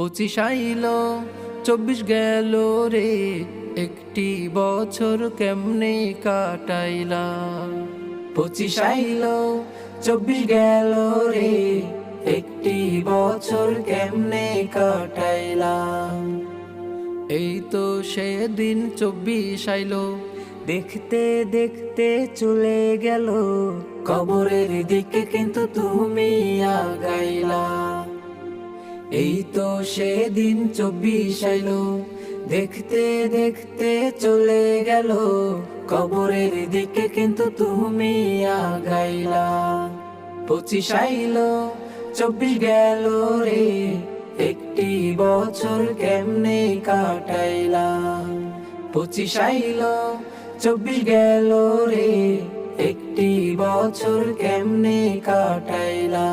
25 আইলো 24 গেল রে, একটি বছর কেমনে কাটাইলা। 25 আইলো 24 গেল রে, একটি বছর কেমনে কাটাইলা। এই তো সেদিন 24 আইলো, দেখতে দেখতে চলে গেল, কবরের দিকে কিন্তু তুমি আগাইলা। এই তো সেদিন 24 আইলো, দেখতে দেখতে চলে গেল, কবরের দিকে কিন্তু তুমি আগাইলা। 25 আইলো 24 গেল রে, একটি বছর কেমনে কাটাইলা। 25 আইলো 24 গেল রে, একটি বছর কেমনে কাটাইলা।